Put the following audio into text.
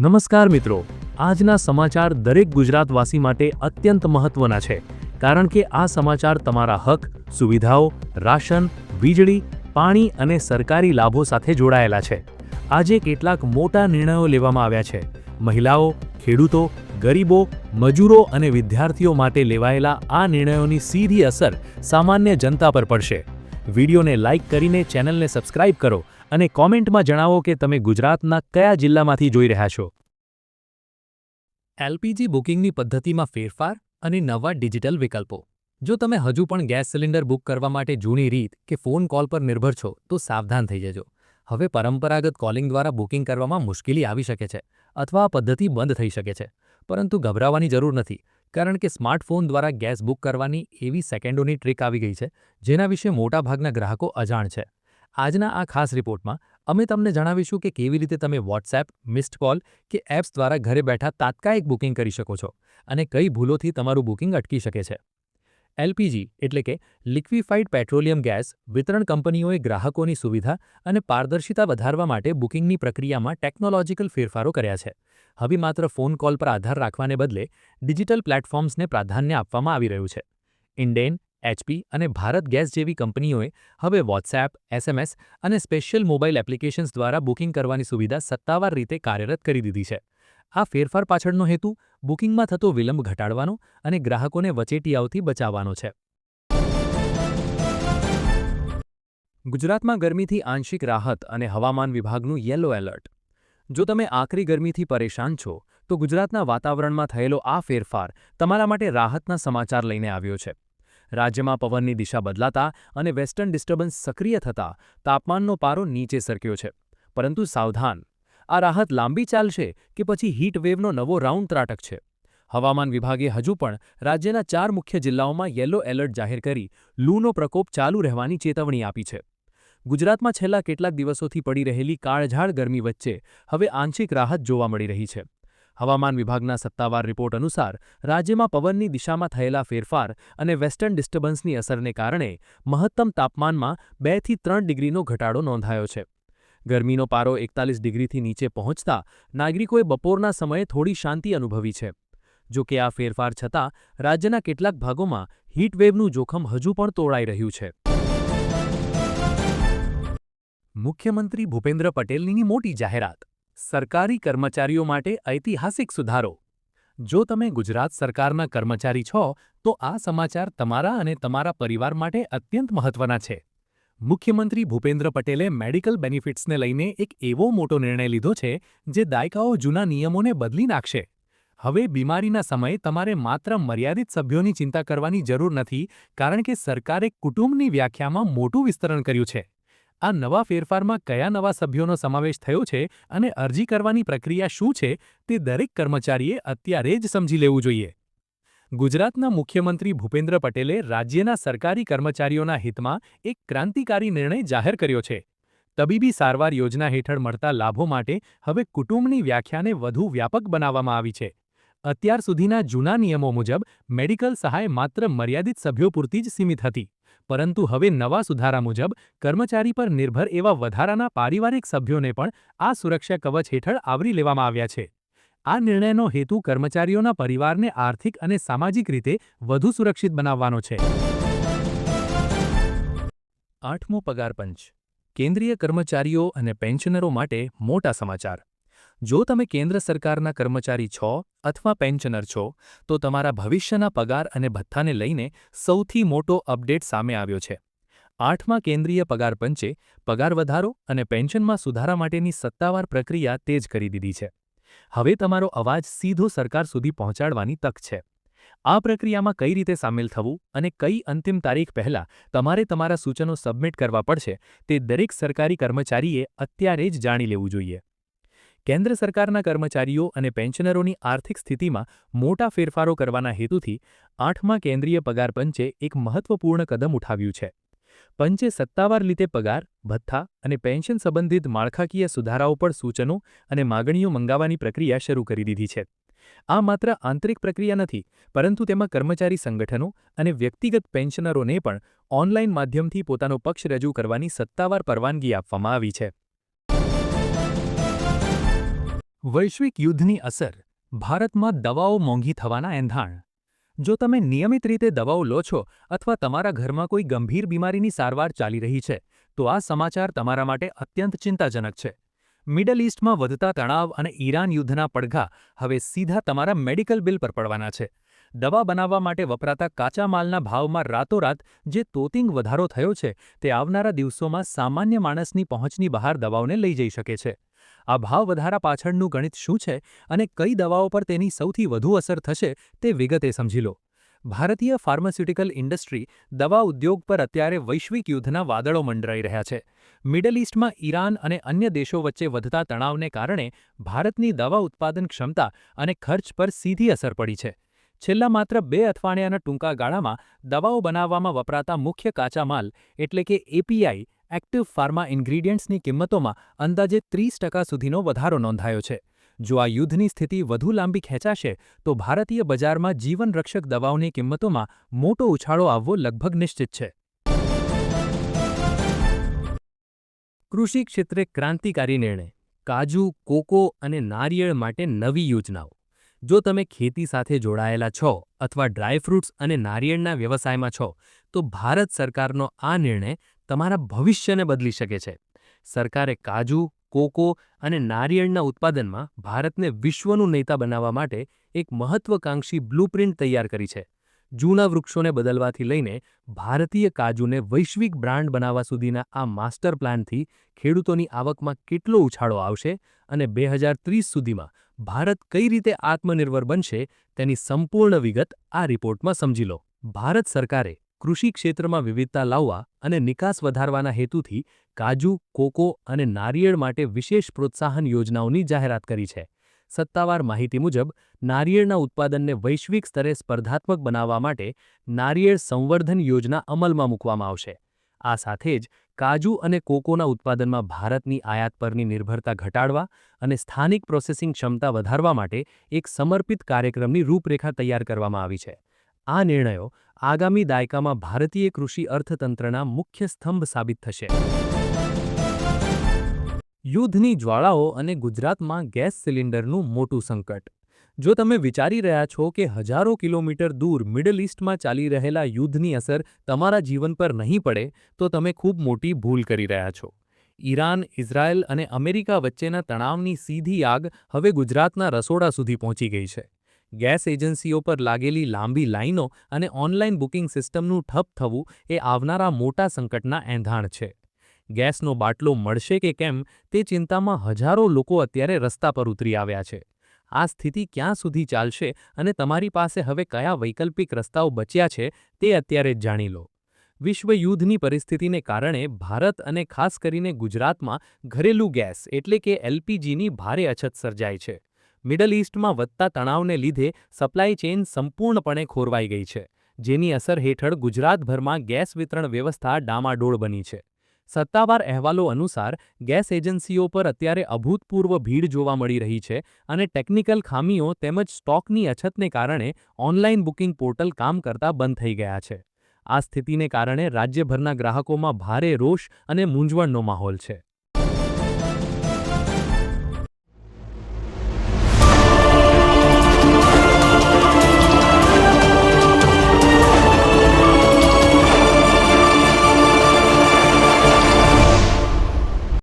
નમસ્કાર મિત્રો, આજના સમાચાર દરેક ગુજરાતવાસી માટે અત્યંત મહત્વના છે, કારણ કે આ સમાચાર તમારા હક, સુવિધાઓ, રાશન, વીજળી, પાણી અને સરકારી લાભો સાથે જોડાયેલા છે. આજે કેટલાક મોટા નિર્ણયો લેવામાં આવ્યા છે. મહિલાઓ, ખેડૂતો, ગરીબો, મજૂરો અને વિદ્યાર્થીઓ માટે લેવાયેલા આ નિર્ણયોની સીધી અસર સામાન્ય જનતા પર પડશે. વિડીયોને લાઇક કરીને ચેનલને સબસ્ક્રાઇબ કરો અને કોમેન્ટમાં જણાવો કે તમે ગુજરાતના કયા જિલ્લામાંથી જોઈ રહ્યા છો. એલપીજી બુકિંગની પદ્ધતિમાં ફેરફાર અને નવા ડિજિટલ વિકલ્પો. જો તમે હજુ પણ ગેસ સિલિન્ડર બુક કરવા માટે જૂની રીત કે ફોન કોલ પર નિર્ભર છો, તો સાવધાન થઈ જજો. હવે પરંપરાગત કોલિંગ દ્વારા બુકિંગ કરવામાં મુશ્કેલી આવી શકે છે અથવા આ પદ્ધતિ બંધ થઈ શકે છે. પરંતુ ગભરાવાની જરૂર નથી, કારણ કે સ્માર્ટફોન દ્વારા ગેસ બુક કરવાની એવી સેકન્ડોની ટ્રીક આવી ગઈ છે, જેના વિશે મોટાભાગના ગ્રાહકો અજાણ છે. આજના આ ખાસ રિપોર્ટમાં અમે તમને જણાવીશું કે કેવી રીતે તમે વોટ્સએપ, મિસ્ડ કોલ કે એપ્સ દ્વારા ઘરે બેઠા તાત્કાલિક બુકિંગ કરી શકો છો અને કઈ ભૂલોથી તમારું બુકિંગ અટકી શકે છે. એલપીજી એટલે કે લિક્વિફાઇડ પેટ્રોલિયમ ગેસ વિતરણ કંપનીઓએ ગ્રાહકોની સુવિધા અને પારદર્શિતા વધારવા માટે બુકિંગની પ્રક્રિયામાં ટેકનોલોજીકલ ફેરફારો કર્યા છે. હવે માત્ર ફોન કોલ પર આધાર રાખવાને બદલે ડિજિટલ પ્લેટફોર્મ્સને પ્રાધાન્ય આપવામાં આવી રહ્યું છે. ઇન્ડેન, એચપી અને ભારત ગેસ જેવી કંપનીઓએ હવે વોટ્સએપ, એસએમએસ અને સ્પેશિયલ મોબાઈલ એપ્લિકેશન્સ દ્વારા બુકિંગ કરવાની સુવિધા સત્તાવાર રીતે કાર્યરત કરી દીધી છે. આ ફેરફાર પાછળનો હેતુ બુકિંગમાં થતો વિલંબ ઘટાડવાનો અને ગ્રાહકોને વચેટિયાઓથી બચાવવાનો છે. ગુજરાતમાં ગરમીથી આંશિક રાહત અને હવામાન વિભાગનું યલો એલર્ટ. જો તમે આકરી ગરમીથી પરેશાન છો, તો ગુજરાતના વાતાવરણમાં થયેલો આ ફેરફાર તમારા માટે રાહતના સમાચાર લઈને આવ્યો છે. રાજ્યમાં પવનની દિશા બદલાતા અને વેસ્ટર્ન ડિસ્ટર્બન્સ સક્રિય થતાં તાપમાનનો પારો નીચે સરક્યો છે. પરંતુ સાવધાન, આ રાહત લાંબી ચાલશે કે પછી હીટ વેવનો નવો રાઉન્ડ ત્રાટકશે? હવામાન વિભાગે હજુ પણ રાજ્યના 4 મુખ્ય જિલ્લાઓમાં યલો એલર્ટ જાહેર કરી લૂનો પ્રકોપ ચાલુ રહેવાની ચેતવણી આપી છે. ગુજરાતમાં છેલ્લા કેટલાક દિવસોથી પડી રહેલી કાળઝાળ ગરમી વચ્ચે હવે આંશિક રાહત જોવા મળી રહી છે. હવામાન વિભાગના સત્તાવાર રિપોર્ટ અનુસાર રાજ્યમાં પવનની દિશામાં થયેલા ફેરફાર અને વેસ્ટર્ન ડિસ્ટર્બન્સની અસરને કારણે મહત્તમ તાપમાનમાં 2 થી 3 ડિગ્રીનો ઘટાડો નોંધાયો છે. ગરમીનો પારો 41 ડિગ્રીથી નીચે પહોંચતા નાગરિકોએ બપોરના સમયે થોડી શાંતિ અનુભવી છે. જો કે આ ફેરફાર છતાં રાજ્યના કેટલાક ભાગોમાં હીટવેવનું જોખમ હજુ પણ તોળાઈ રહ્યું છે. મુખ્યમંત્રી ભૂપેન્દ્ર પટેલની મોટી જાહેરાત. સરકારી કર્મચારીઓ માટે ઐતિહાસિક સુધારો. જો તમે ગુજરાત સરકારના કર્મચારી છો, તો આ સમાચાર તમારા અને તમારા પરિવાર માટે અત્યંત મહત્વના છે. મુખ્યમંત્રી ભૂપેન્દ્ર પટેલે મેડિકલ બેનિફિટ્સને લઈને એક એવો મોટો નિર્ણય લીધો છે, જે દાયકાઓ જૂના નિયમોને બદલી નાખશે. હવે બીમારીના સમયે તમારે માત્ર મર્યાદિત સભ્યોની ચિંતા કરવાની જરૂર નથી, કારણ કે સરકારે કુટુંબની વ્યાખ્યામાં મોટું વિસ્તરણ કર્યું છે. આ નવા ફેરફારમાં કયા નવા સભ્યોનો સમાવેશ થયો છે અને અરજી કરવાની પ્રક્રિયા શું છે, તે દરેક કર્મચારીએ અત્યારે જ સમજી લેવું જોઈએ. ગુજરાતના મુખ્યમંત્રી ભૂપેન્દ્ર પટેલે રાજ્યના સરકારી કર્મચારીઓના હિતમાં એક ક્રાંતિકારી નિર્ણય જાહેર કર્યો છે. તબીબી સારવાર યોજના હેઠળ મળતા લાભો માટે હવે કુટુંબની વ્યાખ્યાને વધુ વ્યાપક બનાવવામાં આવી છે. અત્યાર સુધીના જૂના નિયમો મુજબ મેડિકલ સહાય માત્ર મર્યાદિત સભ્યો પૂરતી જ સીમિત હતી, પરંતુ હવે નવા સુધારા મુજબ કર્મચારી પર નિર્ભર એવા વધારાના પારિવારિક સભ્યોને પણ આ સુરક્ષા કવચ હેઠળ આવરી લેવામાં આવ્યા છે. આ નિર્ણયનો હેતુ કર્મચારીઓના પરિવારને આર્થિક અને સામાજિક રીતે વધુ સુરક્ષિત બનાવવાનો છે. 8મો પગાર પંચ. કેન્દ્રીય કર્મચારીઓ અને પેન્શનરો માટે મોટા સમાચાર. જો તમે કેન્દ્ર સરકારના કર્મચારી છો અથવા પેન્શનર છો, તો તમારા ભવિષ્યના પગાર અને ભથ્થાને લઈને સૌથી મોટો અપડેટ સામે આવ્યો છે. 8મા કેન્દ્રીય પગાર પંચે પગાર વધારો અને પેન્શનમાં સુધારા માટેની સત્તાવાર પ્રક્રિયા તેજ કરી દીધી છે. હવે તમારો અવાજ સીધો સરકાર સુધી પહોંચાડવાની તક છે. આ પ્રક્રિયામાં કઈ રીતે સામેલ થવું અને કઈ અંતિમ તારીખ પહેલાં તમારે તમારા સૂચનો સબમિટ કરવા પડશે, તે દરેક સરકારી કર્મચારીએ અત્યારે જ જાણી લેવું જોઈએ. કેન્દ્ર સરકારના કર્મચારીઓ અને પેન્શનરોની આર્થિક સ્થિતિમાં મોટા ફેરફારો કરવાના હેતુથી 8મા કેન્દ્રીય પગાર પંચે એક મહત્વપૂર્ણ કદમ ઉઠાવ્યું છે. પંચે સત્તાવાર રીતે પગાર, ભથ્થા અને પેન્શન સંબંધિત માળખાકીય સુધારાઓ પર સૂચનો અને માગણીઓ મંગાવવાની પ્રક્રિયા શરૂ કરી દીધી છે. આ માત્ર આંતરિક પ્રક્રિયા નથી, પરંતુ તેમાં કર્મચારી સંગઠનો અને વ્યક્તિગત પેન્શનરોને પણ ઓનલાઈન માધ્યમથી પોતાનો પક્ષ રજૂ કરવાની સત્તાવાર પરવાનગી આપવામાં આવી છે. વૈશ્વિક યુદ્ધની અસર ભારતમાં દવાઓ મોંઘી થવાના એંધાણ. જો તમે નિયમિત રીતે દવાઓ લો છો અથવા તમારા ઘરમાં કોઈ ગંભીર બીમારીની સારવાર ચાલી રહી છે, તો આ સમાચાર તમારા માટે અત્યંત ચિંતાજનક છે. મિડલ ઈસ્ટમાં વધતા તણાવ અને ઈરાન યુદ્ધના પડઘા હવે સીધા તમારા મેડિકલ બિલ પર પડવાના છે. દવા બનાવવા માટે વપરાતા કાચા માલના ભાવમાં રાતોરાત જે તોતિંગ વધારો થયો છે, તે આવનારા દિવસોમાં સામાન્ય માણસની પહોંચની બહાર દવાઓને લઈ જઈ શકે છે. આ ભાવ વધારા પાછળનું ગણિત શું છે અને કઈ દવાઓ પર તેની સૌથી વધુ અસર થશે તે વિગતે સમજી લો. ભારતીય ફાર્માસ્યુટિકલ ઇન્ડસ્ટ્રી દવા ઉદ્યોગ પર અત્યારે વૈશ્વિક યુદ્ધના વાદળો મંડરાઈ રહ્યા છે. મિડલ ઈસ્ટમાં ઈરાન અને અન્ય દેશો વચ્ચે વધતા તણાવને કારણે ભારતની દવા ઉત્પાદન ક્ષમતા અને ખર્ચ પર સીધી અસર પડી છે. છેલ્લા માત્ર 2 અઠવાડિયાના ટૂંકા ગાળામાં દવાઓ બનાવવામાં વપરાતા મુખ્ય કાચા માલ એટલે કે એપીઆઈ એક્ટિવ ફાર્મા ઇન્ગ્રીડિયન્ટ્સની કિંમતોમાં અંદાજે 30% સુધીનો વધારો નોંધાયો છે. જો આ યુદ્ધની સ્થિતિ વધુ લાંબી ખેંચાશે તો ભારતીય બજારમાં જીવનરક્ષક દવાઓની કિંમતોમાં મોટો ઉછાળો આવવો લગભગ નિશ્ચિત છે. કૃષિ ક્ષેત્રે ક્રાંતિકારી નિર્ણય. કાજુ, કોકો અને નારિયેળ માટે નવી યોજનાઓ. જો તમે ખેતી સાથે જોડાયેલા છો અથવા ડ્રાયફ્રૂટ્સ અને નારિયેળના વ્યવસાયમાં છો, તો ભારત સરકારનો આ નિર્ણય તમારા ભવિષ્યને બદલી શકે છે. સરકારે કાજુ, કોકો અને નારિયેળના ઉત્પાદનમાં ભારતને વિશ્વનું નેતા બનાવવા માટે એક મહત્વાકાંક્ષી બ્લુપ્રિન્ટ તૈયાર કરી છે. જૂના વૃક્ષોને બદલવાથી લઈને ભારતીય કાજુને વૈશ્વિક બ્રાન્ડ બનાવવા સુધીના આ માસ્ટર પ્લાનથી ખેડૂતોની આવકમાં કેટલો ઉછાળો આવશે અને 2030 સુધીમાં ભારત કઈ રીતે આત્મનિર્ભર બનશે તેની સંપૂર્ણ વિગત આ રિપોર્ટમાં સમજી લો. ભારત સરકારે કૃષિ ક્ષેત્રમાં વિવિધતા લાવવા અને નિકાસ વધારવાના હેતુથી કાજુ, કોકો અને નારિયેળ માટે વિશેષ પ્રોત્સાહન યોજનાઓની જાહેરાત કરી છે. સત્તાવાર માહિતી મુજબ નારિયેળના ઉત્પાદનને વૈશ્વિક સ્તરે સ્પર્ધાત્મક બનાવવા માટે નારિયેળ સંવર્ધન યોજના અમલમાં મૂકવામાં આવશે. આ સાથે જ કાજુ અને કોકોના ઉત્પાદનમાં ભારતની આયાત પરની નિર્ભરતા ઘટાડવા અને સ્થાનિક પ્રોસેસિંગ ક્ષમતા વધારવા માટે એક સમર્પિત કાર્યક્રમની રૂપરેખા તૈયાર કરવામાં આવી છે. આ નિર્ણયો આગામી દાયકામાં ભારતીય કૃષિ અર્થતંત્રના મુખ્ય સ્તંભ સાબિત થશે. યુદ્ધની જ્વાળાઓ અને ગુજરાતમાં ગેસ સિલિન્ડરનું મોટું સંકટ. જો તમે વિચારી રહ્યા છો કે હજારો કિલોમીટર દૂર મિડલ ઈસ્ટમાં ચાલી રહેલા યુદ્ધની અસર તમારા જીવન પર નહીં પડે, તો તમે ખૂબ મોટી ભૂલ કરી રહ્યા છો. ઈરાન, ઇઝરાયલ અને અમેરિકા વચ્ચેના તણાવની સીધી આગ હવે ગુજરાતના રસોડા સુધી પહોંચી ગઈ છે. ગેસ એજન્સીઓ પર લાગેલી લાંબી લાઈનો અને ઓનલાઈન બુકિંગ સિસ્ટમનું ઠપ થવું એ આવનારા મોટા સંકટના એંધાણ છે. ગેસનો બાટલો મળશે કે કેમ તે ચિંતામાં હજારો લોકો અત્યારે રસ્તા પર ઉતરી આવ્યા છે. આ સ્થિતિ ક્યાં સુધી ચાલશે અને તમારી પાસે હવે કયા વૈકલ્પિક રસ્તાઓ બચ્યા છે તે અત્યારે જ જાણી લો. વિશ્વ યુદ્ધની પરિસ્થિતિને કારણે ભારત અને ખાસ કરીને ગુજરાતમાં ઘરેલું ગેસ એટલે કે એલપીજીની ભારે અછત સર્જાઈ છે. મિડલ ઈસ્ટમાં વધતા તણાવને લીધે સપ્લાય ચેઇન સંપૂર્ણપણે ખોરવાઈ ગઈ છે, જેની અસર હેઠળ ગુજરાતભરમાં ગેસ વિતરણ વ્યવસ્થા ડામાડોળ બની છે. સત્તાવાર અહેવાલો અનુસાર ગેસ એજન્સીઓ પર અત્યારે અભૂતપૂર્વ ભીડ જોવા મળી રહી છે અને ટેકનિકલ ખામીઓ તેમજ સ્ટોકની અછતને કારણે ઓનલાઈન બુકિંગ પોર્ટલ કામ કરતા બંધ થઈ ગયા છે. આ સ્થિતિને કારણે રાજ્યભરના ગ્રાહકોમાં ભારે રોષ અને મૂંઝવણનો માહોલ છે.